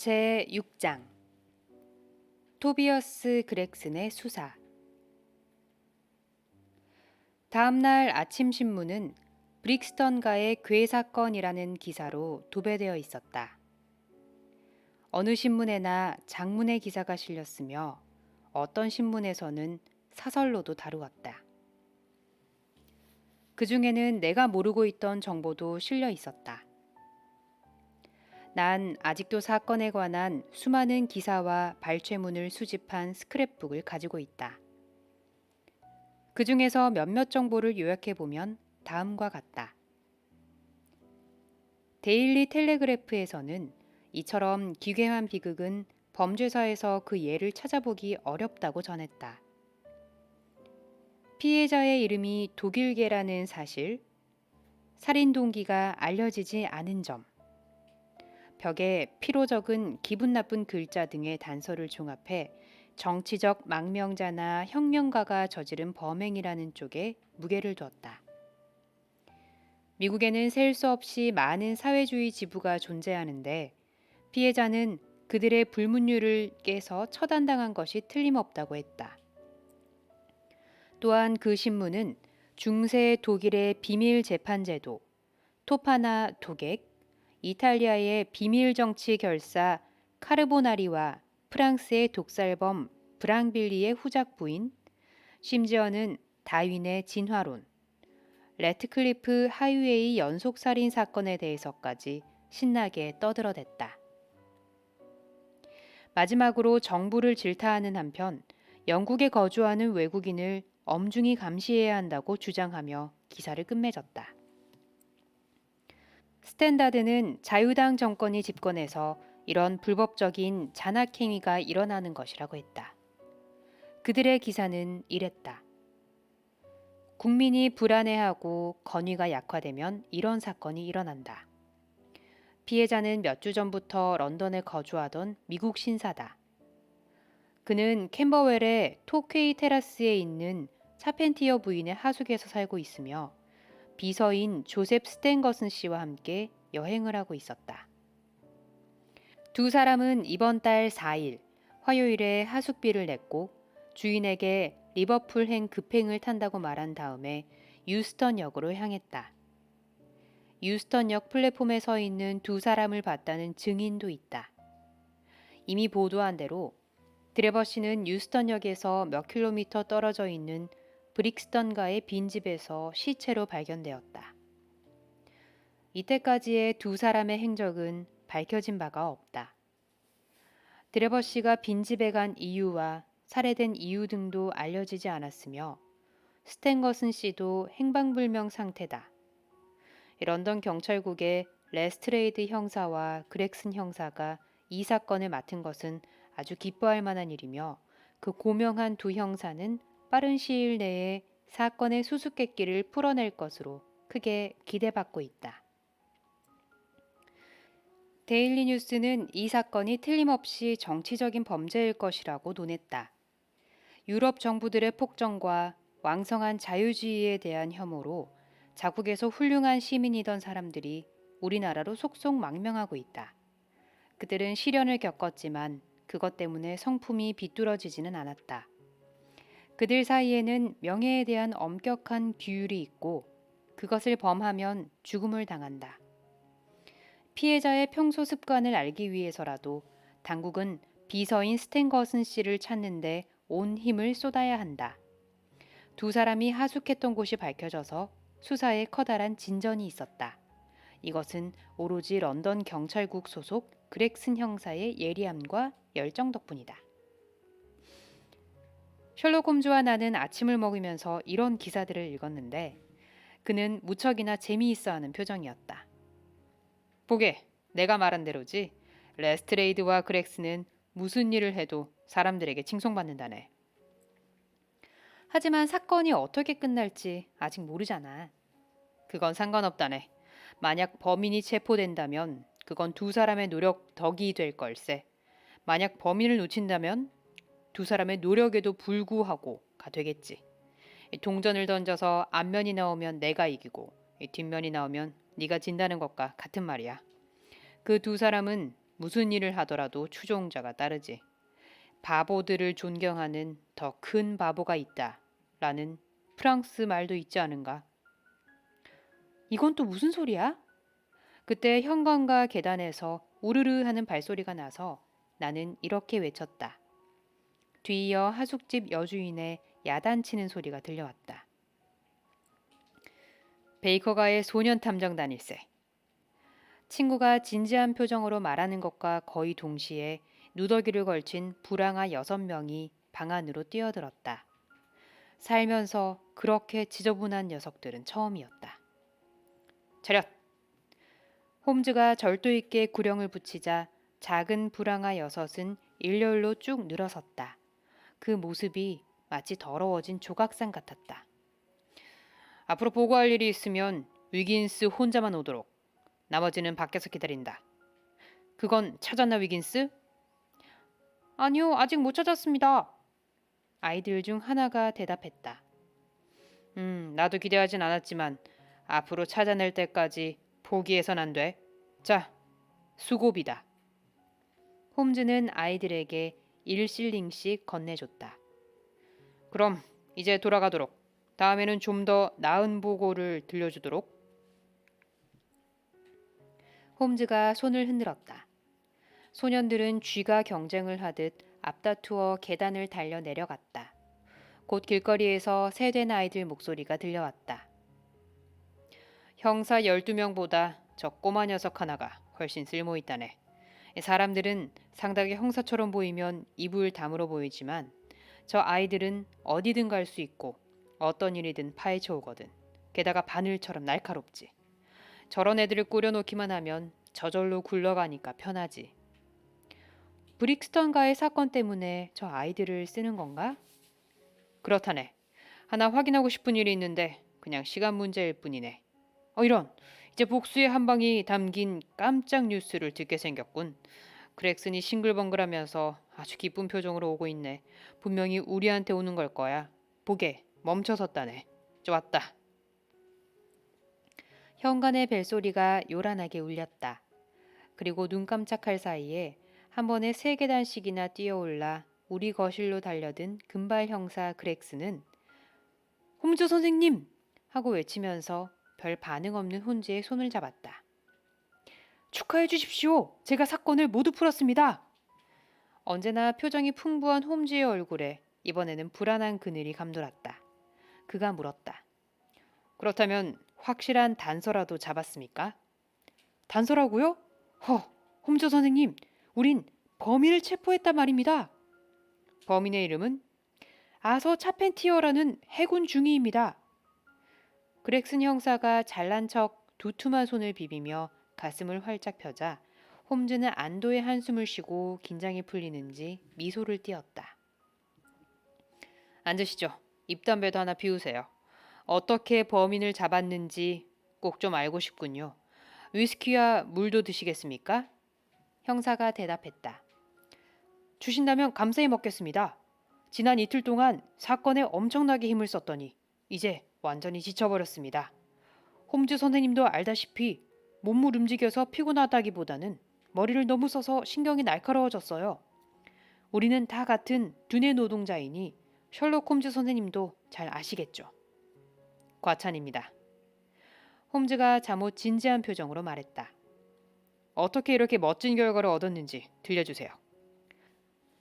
제6장 토비어스 그렉슨의 수사. 다음날 아침 신문은 브릭스턴가의 괴 사건이라는 기사로 도배되어 있었다. 어느 신문에나 장문의 기사가 실렸으며 어떤 신문에서는 사설로도 다루었다. 그 중에는 내가 모르고 있던 정보도 실려 있었다. 난 아직도 사건에 관한 수많은 기사와 발췌문을 수집한 스크랩북을 가지고 있다. 그 중에서 몇몇 정보를 요약해보면 다음과 같다. 데일리 텔레그래프에서는 이처럼 기괴한 비극은 범죄사에서 그 예를 찾아보기 어렵다고 전했다. 피해자의 이름이 독일계라는 사실, 살인 동기가 알려지지 않은 점, 벽에 피로 적은 기분 나쁜 글자 등의 단서를 종합해 정치적 망명자나 혁명가가 저지른 범행이라는 쪽에 무게를 두었다. 미국에는 셀 수 없이 많은 사회주의 지부가 존재하는데 피해자는 그들의 불문율을 깨서 처단당한 것이 틀림없다고 했다. 또한 그 신문은 중세 독일의 비밀 재판제도, 토파나 토객, 이탈리아의 비밀 정치 결사 카르보나리와 프랑스의 독살범 브랑빌리의 후작 부인, 심지어는 다윈의 진화론, 레트클리프 하이웨이 연속살인 사건에 대해서까지 신나게 떠들어댔다. 마지막으로 정부를 질타하는 한편 영국에 거주하는 외국인을 엄중히 감시해야 한다고 주장하며 기사를 끝맺었다. 스탠다드는 자유당 정권이 집권해서 이런 불법적인 잔악행위가 일어나는 것이라고 했다. 그들의 기사는 이랬다. 국민이 불안해하고 건위가 약화되면 이런 사건이 일어난다. 피해자는 몇 주 전부터 런던에 거주하던 미국 신사다. 그는 캠버웰의 토퀘이 테라스에 있는 차펜티어 부인의 하숙에서 살고 있으며 비서인 조셉 스탠거슨 씨와 함께 여행을 하고 있었다. 두 사람은 이번 달 4일 화요일에 하숙비를 냈고 주인에게 리버풀행 급행을 탄다고 말한 다음에 유스턴역으로 향했다. 유스턴역 플랫폼에 서 있는 두 사람을 봤다는 증인도 있다. 이미 보도한 대로 드레버 씨는 유스턴역에서 몇 킬로미터 떨어져 있는 브릭스턴가의 빈집에서 시체로 발견되었다. 이때까지의 두 사람의 행적은 밝혀진 바가 없다. 드레버 씨가 빈집에 간 이유와 살해된 이유 등도 알려지지 않았으며 스탠거슨 씨도 행방불명 상태다. 런던 경찰국의 레스트레이드 형사와 그렉슨 형사가 이 사건을 맡은 것은 아주 기뻐할 만한 일이며 그 고명한 두 형사는 빠른 시일 내에 사건의 수수께끼를 풀어낼 것으로 크게 기대받고 있다. 데일리 뉴스는 이 사건이 틀림없이 정치적인 범죄일 것이라고 논했다. 유럽 정부들의 폭정과 왕성한 자유주의에 대한 혐오로 자국에서 훌륭한 시민이던 사람들이 우리나라로 속속 망명하고 있다. 그들은 시련을 겪었지만 그것 때문에 성품이 비뚤어지지는 않았다. 그들 사이에는 명예에 대한 엄격한 규율이 있고 그것을 범하면 죽음을 당한다. 피해자의 평소 습관을 알기 위해서라도 당국은 비서인 스탠거슨 씨를 찾는데 온 힘을 쏟아야 한다. 두 사람이 하숙했던 곳이 밝혀져서 수사에 커다란 진전이 있었다. 이것은 오로지 런던 경찰국 소속 그렉슨 형사의 예리함과 열정 덕분이다. 셜록 홈즈와 나는 아침을 먹으면서 이런 기사들을 읽었는데 그는 무척이나 재미있어하는 표정이었다. 보게, 내가 말한 대로지. 레스트레이드와 그렉스는 무슨 일을 해도 사람들에게 칭송받는다네. 하지만 사건이 어떻게 끝날지 아직 모르잖아. 그건 상관없다네. 만약 범인이 체포된다면 그건 두 사람의 노력 덕이 될 걸세. 만약 범인을 놓친다면 두 사람의 노력에도 불구하고가 되겠지. 동전을 던져서 앞면이 나오면 내가 이기고 뒷면이 나오면 네가 진다는 것과 같은 말이야. 그 두 사람은 무슨 일을 하더라도 추종자가 따르지. 바보들을 존경하는 더 큰 바보가 있다. 라는 프랑스 말도 있지 않은가? 이건 또 무슨 소리야? 그때 현관과 계단에서 우르르 하는 발소리가 나서 나는 이렇게 외쳤다. 뒤이어 하숙집 여주인의 야단치는 소리가 들려왔다. 베이커가의 소년탐정단일세. 친구가 진지한 표정으로 말하는 것과 거의 동시에 누더기를 걸친 불황아 6명이 방 안으로 뛰어들었다. 살면서 그렇게 지저분한 녀석들은 처음이었다. 차렷! 홈즈가 절도 있게 구령을 붙이자 작은 불황아 6은 일렬로 쭉 늘어섰다. 그 모습이 마치 더러워진 조각상 같았다. 앞으로 보고할 일이 있으면 위긴스 혼자만 오도록. 나머지는 밖에서 기다린다. 그건 찾았나 위긴스? 아니요, 아직 못 찾았습니다. 아이들 중 하나가 대답했다. 나도 기대하진 않았지만 앞으로 찾아낼 때까지 포기해선 안 돼. 자, 수고비다. 홈즈는 아이들에게 1실링씩 건네줬다. 그럼 이제 돌아가도록. 다음에는 좀 더 나은 보고를 들려주도록. 홈즈가 손을 흔들었다. 소년들은 쥐가 경쟁을 하듯 앞다투어 계단을 달려 내려갔다. 곧 길거리에서 세된 아이들 목소리가 들려왔다. 형사 12명보다 저 꼬마 녀석 하나가 훨씬 쓸모있다네. 사람들은 상당히 형사처럼 보이면 입을 다물어 보이지만 저 아이들은 어디든 갈 수 있고 어떤 일이든 파헤쳐 오거든. 게다가 바늘처럼 날카롭지. 저런 애들을 꾸려놓기만 하면 저절로 굴러가니까 편하지. 브릭스턴가의 사건 때문에 저 아이들을 쓰는 건가? 그렇다네. 하나 확인하고 싶은 일이 있는데 그냥 시간 문제일 뿐이네. 이런! 이제 복수의 한 방이 담긴 깜짝 뉴스를 듣게 생겼군. 그렉슨이 싱글벙글하면서 아주 기쁜 표정으로 오고 있네. 분명히 우리한테 오는 걸 거야. 보게, 멈춰섰다네. 좋았다. 현관의 벨소리가 요란하게 울렸다. 그리고 눈 깜짝할 사이에 한 번에 3계단씩이나 뛰어올라 우리 거실로 달려든 금발 형사 그렉스는 홈즈 선생님! 하고 외치면서 별 반응 없는 홈즈의 손을 잡았다. 축하해 주십시오. 제가 사건을 모두 풀었습니다. 언제나 표정이 풍부한 홈즈의 얼굴에 이번에는 불안한 그늘이 감돌았다. 그가 물었다. 그렇다면 확실한 단서라도 잡았습니까? 단서라고요? 홈즈 선생님, 우린 범인을 체포했단 말입니다. 범인의 이름은 아서 차펜티어라는 해군 중위입니다. 그렉슨 형사가 잘난 척 두툼한 손을 비비며 가슴을 활짝 펴자 홈즈는 안도의 한숨을 쉬고 긴장이 풀리는지 미소를 띄었다. 앉으시죠. 입담배도 하나 피우세요. 어떻게 범인을 잡았는지 꼭 좀 알고 싶군요. 위스키와 물도 드시겠습니까? 형사가 대답했다. 주신다면 감사히 먹겠습니다. 지난 이틀 동안 사건에 엄청나게 힘을 썼더니 이제 완전히 지쳐버렸습니다. 홈즈 선생님도 알다시피 몸을 움직여서 피곤하다기보다는 머리를 너무 써서 신경이 날카로워졌어요. 우리는 다 같은 두뇌 노동자이니 셜록 홈즈 선생님도 잘 아시겠죠. 과찬입니다. 홈즈가 잠옷 진지한 표정으로 말했다. 어떻게 이렇게 멋진 결과를 얻었는지 들려주세요.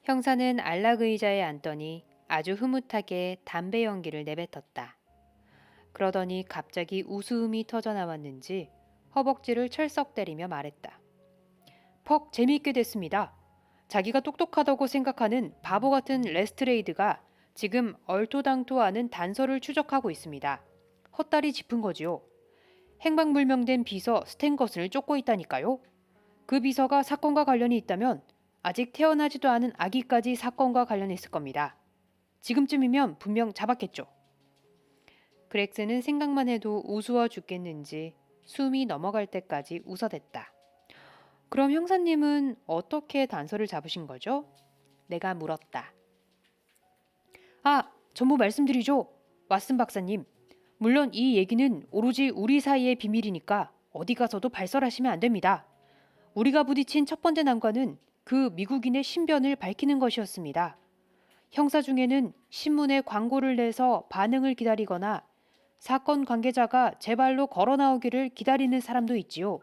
형사는 안락 의자에 앉더니 아주 흐뭇하게 담배 연기를 내뱉었다. 그러더니 갑자기 웃음이 터져나왔는지 허벅지를 철썩 때리며 말했다. 퍽 재미있게 됐습니다. 자기가 똑똑하다고 생각하는 바보 같은 레스트레이드가 지금 얼토당토하는 단서를 추적하고 있습니다. 헛다리 짚은 거지요. 행방불명된 비서 스탠것을 쫓고 있다니까요. 그 비서가 사건과 관련이 있다면 아직 태어나지도 않은 아기까지 사건과 관련했을 겁니다. 지금쯤이면 분명 잡았겠죠. 그렉스는 생각만 해도 우스워 죽겠는지 숨이 넘어갈 때까지 웃어댔다. 그럼 형사님은 어떻게 단서를 잡으신 거죠? 내가 물었다. 전부 말씀드리죠. 왓슨 박사님. 물론 이 얘기는 오로지 우리 사이의 비밀이니까 어디 가서도 발설하시면 안 됩니다. 우리가 부딪힌 첫 번째 난관은 그 미국인의 신변을 밝히는 것이었습니다. 형사 중에는 신문에 광고를 내서 반응을 기다리거나 사건 관계자가 제 발로 걸어 나오기를 기다리는 사람도 있지요.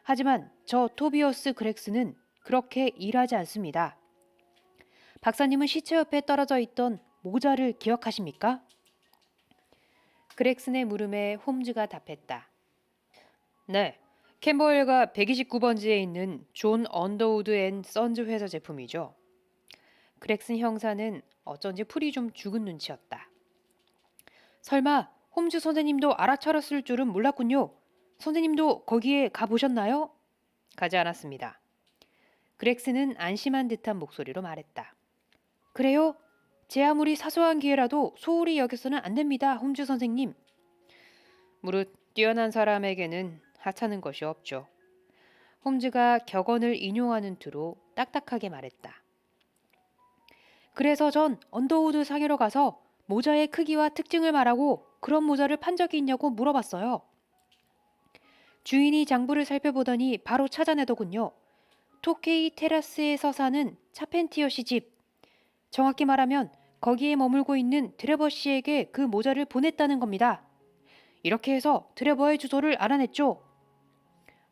하지만 저 토비어스 그렉스는 그렇게 일하지 않습니다. 박사님은 시체 옆에 떨어져 있던 모자를 기억하십니까? 그렉슨의 물음에 홈즈가 답했다. 네, 캠버웰가 129번지에 있는 존 언더우드 앤 선즈 회사 제품이죠. 그렉슨 형사는 어쩐지 풀이 좀 죽은 눈치였다. 설마 홈즈 선생님도 알아차렸을 줄은 몰랐군요. 선생님도 거기에 가보셨나요? 가지 않았습니다. 그렉슨은 안심한 듯한 목소리로 말했다. 그래요? 제 아무리 사소한 기회라도 소홀히 여겨서는 안 됩니다, 홈즈 선생님. 무릇 뛰어난 사람에게는 하찮은 것이 없죠. 홈즈가 격언을 인용하는 투로 딱딱하게 말했다. 그래서 전 언더우드 상해로 가서 모자의 크기와 특징을 말하고 그런 모자를 판 적이 있냐고 물어봤어요. 주인이 장부를 살펴보더니 바로 찾아내더군요. 토케이 테라스에서 사는 차펜티어 씨 집. 정확히 말하면 거기에 머물고 있는 드레버 씨에게 그 모자를 보냈다는 겁니다. 이렇게 해서 드레버의 주소를 알아냈죠.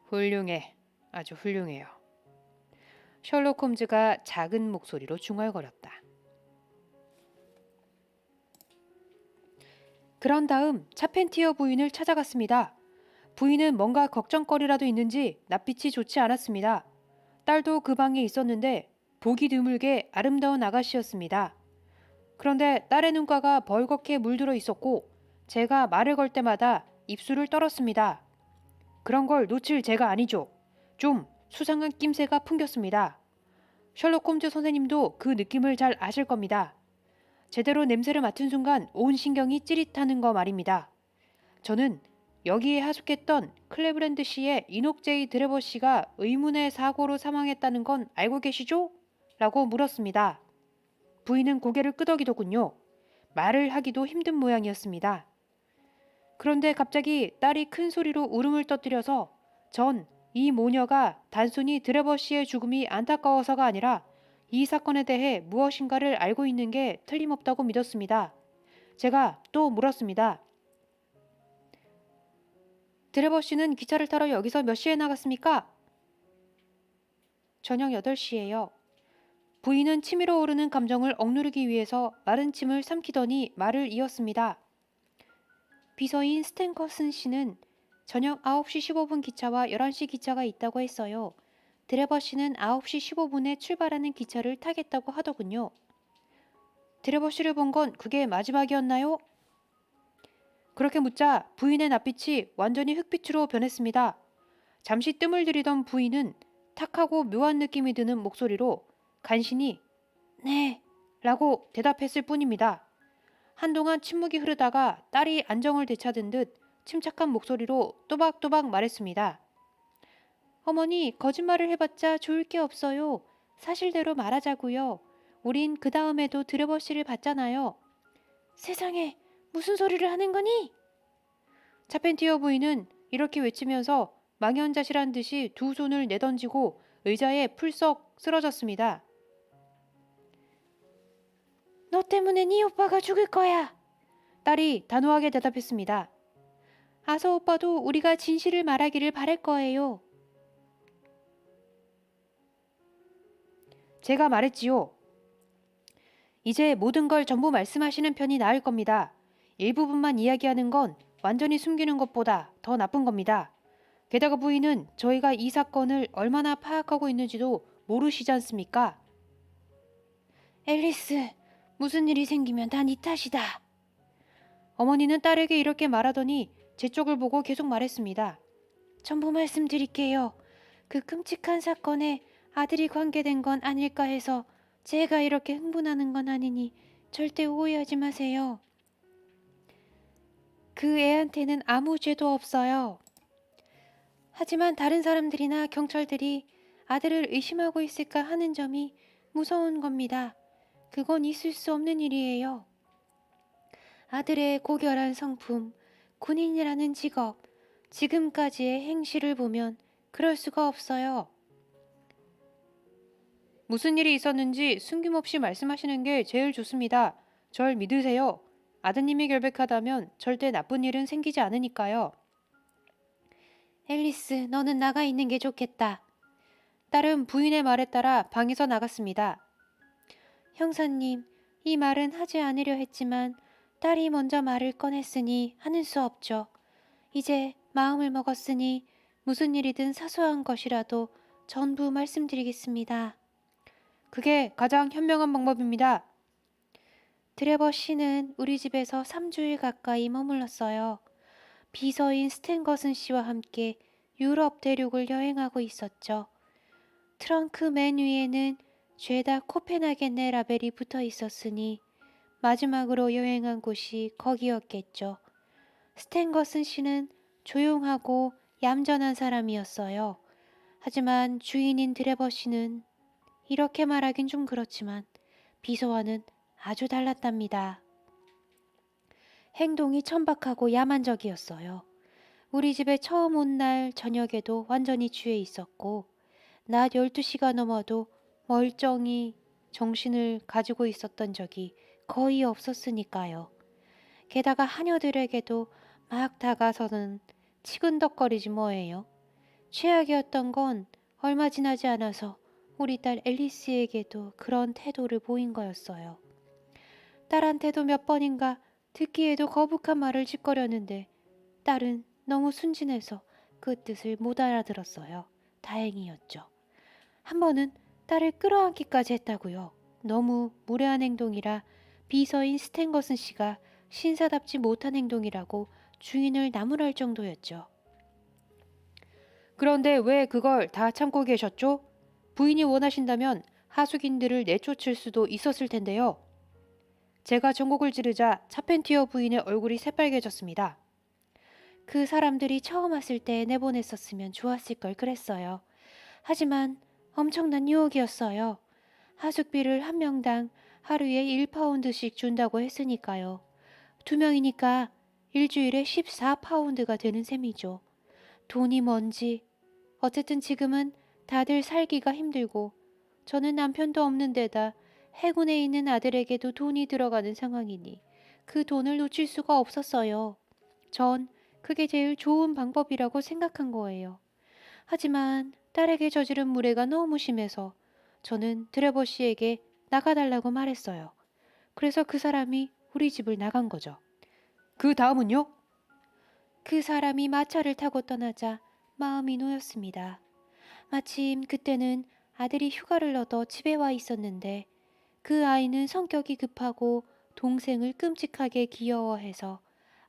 훌륭해. 아주 훌륭해요. 셜록 홈즈가 작은 목소리로 중얼거렸다. 그런 다음 차펜티어 부인을 찾아갔습니다. 부인은 뭔가 걱정거리라도 있는지 낯빛이 좋지 않았습니다. 딸도 그 방에 있었는데 보기 드물게 아름다운 아가씨였습니다. 그런데 딸의 눈가가 벌겋게 물들어 있었고 제가 말을 걸 때마다 입술을 떨었습니다. 그런 걸 놓칠 제가 아니죠. 좀 수상한 낌새가 풍겼습니다. 셜록 홈즈 선생님도 그 느낌을 잘 아실 겁니다. 제대로 냄새를 맡은 순간 온 신경이 찌릿하는 거 말입니다. 저는 여기에 하숙했던 클레브랜드 씨의 이녹 제이 드레버 씨가 의문의 사고로 사망했다는 건 알고 계시죠? 라고 물었습니다. 부인은 고개를 끄덕이더군요. 말을 하기도 힘든 모양이었습니다. 그런데 갑자기 딸이 큰 소리로 울음을 터뜨려서 전 이 모녀가 단순히 드레버 씨의 죽음이 안타까워서가 아니라 이 사건에 대해 무엇인가를 알고 있는 게 틀림없다고 믿었습니다. 제가 또 물었습니다. 드레버 씨는 기차를 타러 여기서 몇 시에 나갔습니까? 저녁 8시예요. 부인은 치밀어 오르는 감정을 억누르기 위해서 마른 침을 삼키더니 말을 이었습니다. 비서인 스탠커슨 씨는 저녁 9시 15분 기차와 11시 기차가 있다고 했어요. 드레버 씨는 9시 15분에 출발하는 기차를 타겠다고 하더군요. 드레버 씨를 본 건 그게 마지막이었나요? 그렇게 묻자 부인의 낯빛이 완전히 흑빛으로 변했습니다. 잠시 뜸을 들이던 부인은 탁하고 묘한 느낌이 드는 목소리로 간신히 네 라고 대답했을 뿐입니다. 한동안 침묵이 흐르다가 딸이 안정을 되찾은 듯 침착한 목소리로 또박또박 말했습니다. 어머니, 거짓말을 해봤자 좋을 게 없어요. 사실대로 말하자고요. 우린 그 다음에도 드레버 씨를 봤잖아요. 세상에, 무슨 소리를 하는 거니? 차펜티어 부인은 이렇게 외치면서 망연자실한 듯이 두 손을 내던지고 의자에 풀썩 쓰러졌습니다. 너 때문에 네 오빠가 죽을 거야. 딸이 단호하게 대답했습니다. 아서 오빠도 우리가 진실을 말하기를 바랄 거예요. 제가 말했지요. 이제 모든 걸 전부 말씀하시는 편이 나을 겁니다. 일부분만 이야기하는 건 완전히 숨기는 것보다 더 나쁜 겁니다. 게다가 부인은 저희가 이 사건을 얼마나 파악하고 있는지도 모르시지 않습니까? 앨리스, 무슨 일이 생기면 다 네 탓이다. 어머니는 딸에게 이렇게 말하더니 제 쪽을 보고 계속 말했습니다. 전부 말씀드릴게요. 그 끔찍한 사건에 아들이 관계된 건 아닐까 해서 제가 이렇게 흥분하는 건 아니니 절대 오해하지 마세요. 그 애한테는 아무 죄도 없어요. 하지만 다른 사람들이나 경찰들이 아들을 의심하고 있을까 하는 점이 무서운 겁니다. 그건 있을 수 없는 일이에요. 아들의 고결한 성품, 군인이라는 직업, 지금까지의 행실을 보면 그럴 수가 없어요. 무슨 일이 있었는지 숨김없이 말씀하시는 게 제일 좋습니다. 절 믿으세요. 아드님이 결백하다면 절대 나쁜 일은 생기지 않으니까요. 앨리스, 너는 나가 있는 게 좋겠다. 딸은 부인의 말에 따라 방에서 나갔습니다. 형사님, 이 말은 하지 않으려 했지만 딸이 먼저 말을 꺼냈으니 하는 수 없죠. 이제 마음을 먹었으니 무슨 일이든 사소한 것이라도 전부 말씀드리겠습니다. 그게 가장 현명한 방법입니다. 드레버 씨는 우리 집에서 3주일 가까이 머물렀어요. 비서인 스탠거슨 씨와 함께 유럽 대륙을 여행하고 있었죠. 트렁크 맨 위에는 죄다 코펜하겐의 라벨이 붙어 있었으니 마지막으로 여행한 곳이 거기였겠죠. 스탠거슨 씨는 조용하고 얌전한 사람이었어요. 하지만 주인인 드레버 씨는 이렇게 말하긴 좀 그렇지만 비서와는 아주 달랐답니다. 행동이 천박하고 야만적이었어요. 우리 집에 처음 온 날 저녁에도 완전히 취해 있었고 낮 12시가 넘어도 멀쩡히 정신을 가지고 있었던 적이 거의 없었으니까요. 게다가 하녀들에게도 막 다가서는 치근덕거리지 뭐예요. 최악이었던 건 얼마 지나지 않아서 우리 딸 앨리스에게도 그런 태도를 보인 거였어요. 딸한테도 몇 번인가 듣기에도 거북한 말을 짓거렸는데 딸은 너무 순진해서 그 뜻을 못 알아들었어요. 다행이었죠. 한 번은 딸을 끌어안기까지 했다고요. 너무 무례한 행동이라 비서인 스탠거슨 씨가 신사답지 못한 행동이라고 주인을 나무랄 정도였죠. 그런데 왜 그걸 다 참고 계셨죠? 부인이 원하신다면 하숙인들을 내쫓을 수도 있었을 텐데요. 제가 전곡을 지르자 차펜티어 부인의 얼굴이 새빨개졌습니다. 그 사람들이 처음 왔을 때 내보냈었으면 좋았을 걸 그랬어요. 하지만 엄청난 유혹이었어요. 하숙비를 한 명당 하루에 1파운드씩 준다고 했으니까요. 2명이니까 일주일에 14파운드가 되는 셈이죠. 돈이 뭔지. 어쨌든 지금은 다들 살기가 힘들고 저는 남편도 없는 데다 해군에 있는 아들에게도 돈이 들어가는 상황이니 그 돈을 놓칠 수가 없었어요. 전 그게 제일 좋은 방법이라고 생각한 거예요. 하지만 딸에게 저지른 무례가 너무 심해서 저는 드레버 씨에게 나가달라고 말했어요. 그래서 그 사람이 우리 집을 나간 거죠. 그 다음은요? 그 사람이 마차를 타고 떠나자 마음이 놓였습니다. 마침 그때는 아들이 휴가를 얻어 집에 와 있었는데 그 아이는 성격이 급하고 동생을 끔찍하게 귀여워해서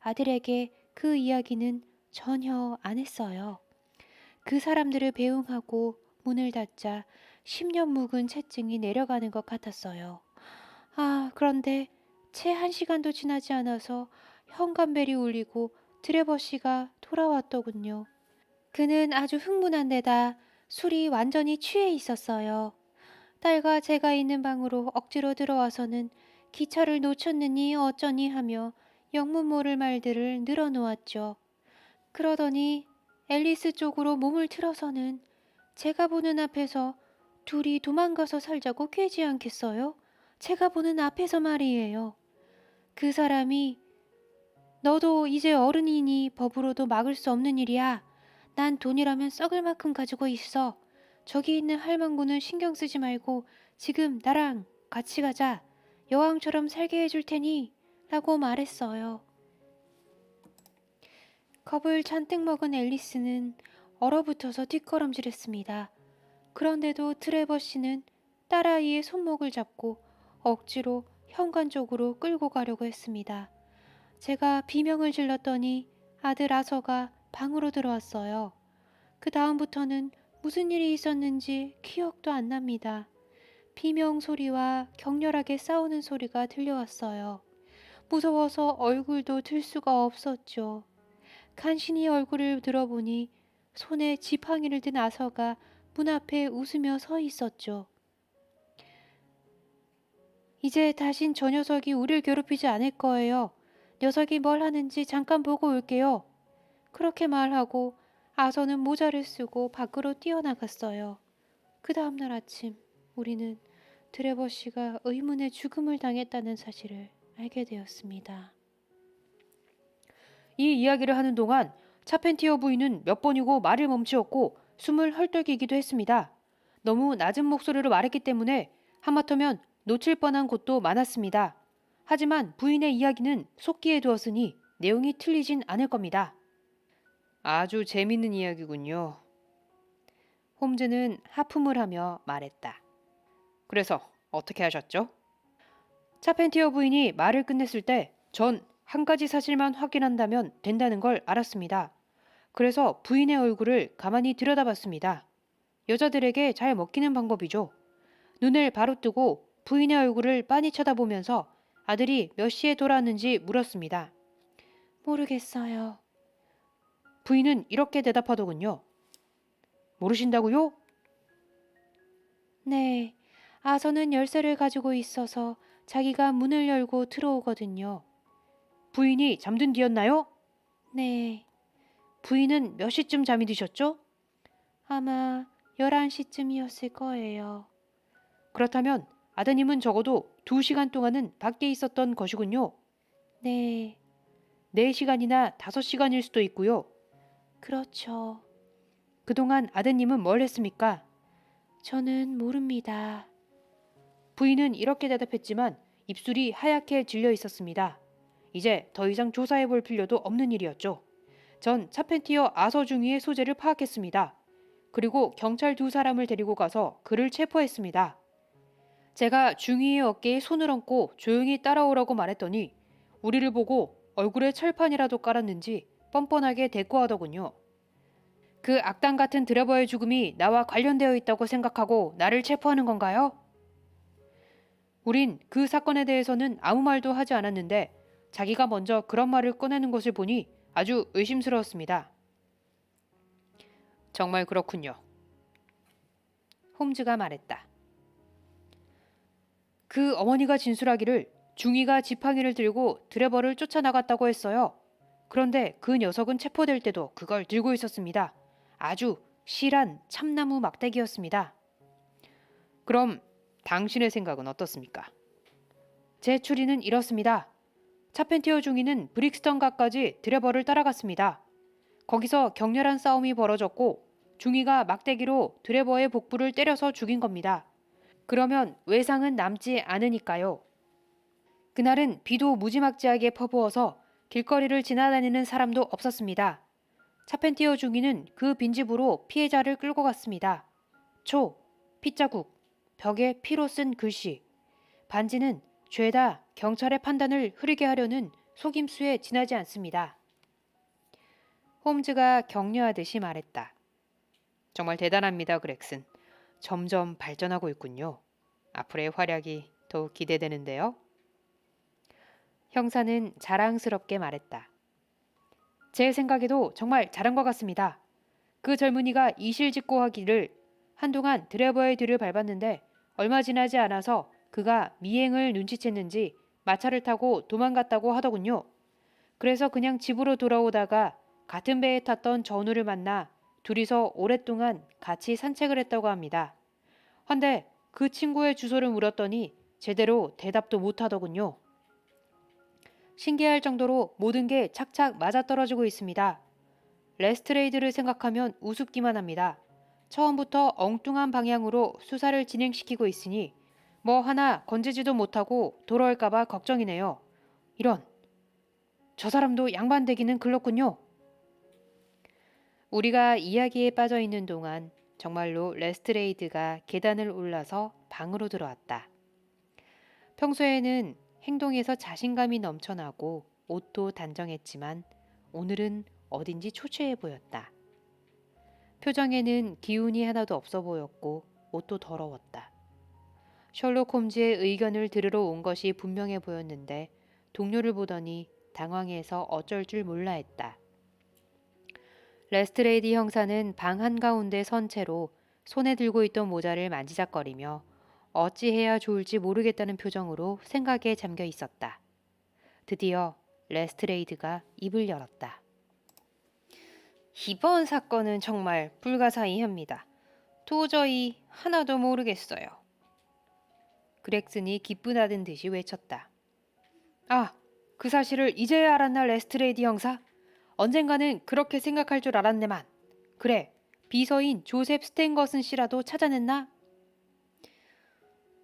아들에게 그 이야기는 전혀 안 했어요. 그 사람들을 배웅하고 문을 닫자 10년 묵은 채증이 내려가는 것 같았어요. 아, 그런데 채 1시간도 지나지 않아서 현관벨이 울리고 드레버 씨가 돌아왔더군요. 그는 아주 흥분한 데다 술이 완전히 취해 있었어요. 딸과 제가 있는 방으로 억지로 들어와서는 기차를 놓쳤느니 어쩌니 하며 영문 모를 말들을 늘어놓았죠. 그러더니 앨리스 쪽으로 몸을 틀어서는 제가 보는 앞에서 둘이 도망가서 살자고 꾀지 않겠어요? 제가 보는 앞에서 말이에요. 그 사람이 너도 이제 어른이니 법으로도 막을 수 없는 일이야. 난 돈이라면 썩을 만큼 가지고 있어. 저기 있는 할망구는 신경 쓰지 말고 지금 나랑 같이 가자. 여왕처럼 살게 해줄 테니 라고 말했어요. 겁을 잔뜩 먹은 앨리스는 얼어붙어서 뒷걸음질했습니다. 그런데도 트레버 씨는 딸아이의 손목을 잡고 억지로 현관 쪽으로 끌고 가려고 했습니다. 제가 비명을 질렀더니 아들 아서가 방으로 들어왔어요. 그 다음부터는 무슨 일이 있었는지 기억도 안 납니다. 비명 소리와 격렬하게 싸우는 소리가 들려왔어요. 무서워서 얼굴도 들 수가 없었죠. 간신히 얼굴을 들어보니 손에 지팡이를 든 아서가 문 앞에 웃으며 서 있었죠. 이제 다신 저 녀석이 우릴 괴롭히지 않을 거예요. 녀석이 뭘 하는지 잠깐 보고 올게요. 그렇게 말하고 아서는 모자를 쓰고 밖으로 뛰어나갔어요. 그 다음날 아침 우리는 트레버 씨가 의문의 죽음을 당했다는 사실을 알게 되었습니다. 이 이야기를 하는 동안 차펜티어 부인은 몇 번이고 말을 멈추었고 숨을 헐떡이기도 했습니다. 너무 낮은 목소리로 말했기 때문에 하마터면 놓칠 뻔한 곳도 많았습니다. 하지만 부인의 이야기는 속기에 두었으니 내용이 틀리진 않을 겁니다. 아주 재밌는 이야기군요. 홈즈는 하품을 하며 말했다. 그래서 어떻게 하셨죠? 차펜티어 부인이 말을 끝냈을 때 전 한 가지 사실만 확인한다면 된다는 걸 알았습니다. 그래서 부인의 얼굴을 가만히 들여다봤습니다. 여자들에게 잘 먹히는 방법이죠. 눈을 바로 뜨고 부인의 얼굴을 빤히 쳐다보면서 아들이 몇 시에 돌아왔는지 물었습니다. 모르겠어요. 부인은 이렇게 대답하더군요. 모르신다고요? 네, 아서는 열쇠를 가지고 있어서 자기가 문을 열고 들어오거든요. 부인이 잠든 뒤였나요? 네, 부인은 몇 시쯤 잠이 드셨죠? 아마 11시쯤이었을 거예요. 그렇다면 아드님은 적어도 2시간 동안은 밖에 있었던 것이군요. 네, 4시간이나 5시간일 수도 있고요. 그렇죠. 그동안 아드님은 뭘 했습니까? 저는 모릅니다. 부인은 이렇게 대답했지만 입술이 하얗게 질려 있었습니다. 이제 더 이상 조사해 볼 필요도 없는 일이었죠. 전 차펜티어 아서 중위의 소재를 파악했습니다. 그리고 경찰 2사람을 데리고 가서 그를 체포했습니다. 제가 중위의 어깨에 손을 얹고 조용히 따라오라고 말했더니 우리를 보고 얼굴에 철판이라도 깔았는지 뻔뻔하게 대꾸하더군요. 그 악당 같은 드래버의 죽음이 나와 관련되어 있다고 생각하고 나를 체포하는 건가요? 우린 그 사건에 대해서는 아무 말도 하지 않았는데 자기가 먼저 그런 말을 꺼내는 것을 보니 아주 의심스러웠습니다. 정말 그렇군요. 홈즈가 말했다. 그 어머니가 진술하기를 중이가 지팡이를 들고 드래버를 쫓아나갔다고 했어요. 그런데 그 녀석은 체포될 때도 그걸 들고 있었습니다. 아주 실한 참나무 막대기였습니다. 그럼 당신의 생각은 어떻습니까? 제 추리는 이렇습니다. 차펜티어 중위는 브릭스턴가까지 드래버를 따라갔습니다. 거기서 격렬한 싸움이 벌어졌고 중위가 막대기로 드래버의 복부를 때려서 죽인 겁니다. 그러면 외상은 남지 않으니까요. 그날은 비도 무지막지하게 퍼부어서 길거리를 지나다니는 사람도 없었습니다. 차펜티어 중위는 그 빈집으로 피해자를 끌고 갔습니다. 초, 핏자국, 벽에 피로 쓴 글씨. 반지는 죄다 경찰의 판단을 흐리게 하려는 속임수에 지나지 않습니다. 홈즈가 격려하듯이 말했다. 정말 대단합니다, 그렉슨. 점점 발전하고 있군요. 앞으로의 활약이 더욱 기대되는데요. 형사는 자랑스럽게 말했다. 제 생각에도 정말 잘한 것 같습니다. 그 젊은이가 이실직고하기를 한동안 드래버의 뒤를 밟았는데 얼마 지나지 않아서 그가 미행을 눈치챘는지 마차를 타고 도망갔다고 하더군요. 그래서 그냥 집으로 돌아오다가 같은 배에 탔던 전우를 만나 둘이서 오랫동안 같이 산책을 했다고 합니다. 헌데 그 친구의 주소를 물었더니 제대로 대답도 못하더군요. 신기할 정도로 모든 게 착착 맞아떨어지고 있습니다. 레스트레이드를 생각하면 우습기만 합니다. 처음부터 엉뚱한 방향으로 수사를 진행시키고 있으니 뭐 하나 건지지도 못하고 돌아올까봐 걱정이네요. 이런, 저 사람도 양반되기는 글렀군요. 우리가 이야기에 빠져 있는 동안 정말로 레스트레이드가 계단을 올라서 방으로 들어왔다. 평소에는 행동에서 자신감이 넘쳐나고 옷도 단정했지만 오늘은 어딘지 초췌해 보였다. 표정에는 기운이 하나도 없어 보였고 옷도 더러웠다. 셜록 홈즈의 의견을 들으러 온 것이 분명해 보였는데 동료를 보더니 당황해서 어쩔 줄 몰라 했다. 레스트레이디 형사는 방 한가운데 선 채로 손에 들고 있던 모자를 만지작거리며 어찌해야 좋을지 모르겠다는 표정으로 생각에 잠겨 있었다. 드디어 레스트레이드가 입을 열었다. 이번 사건은 정말 불가사의합니다. 도저히 하나도 모르겠어요. 그렉슨이 기쁘다는 듯이 외쳤다. 아, 그 사실을 이제야 알았나, 레스트레이드 형사? 언젠가는 그렇게 생각할 줄 알았네만. 그래, 비서인 조셉 스탠거슨 씨라도 찾아냈나?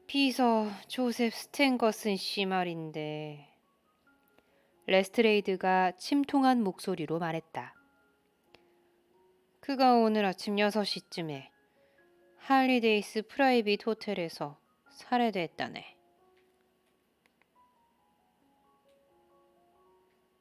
비서 조셉 스탠거슨 씨 말인데. 레스트레이드가 침통한 목소리로 말했다. 그가 오늘 아침 6시쯤에 할리데이스 프라이빗 호텔에서 살해됐다네.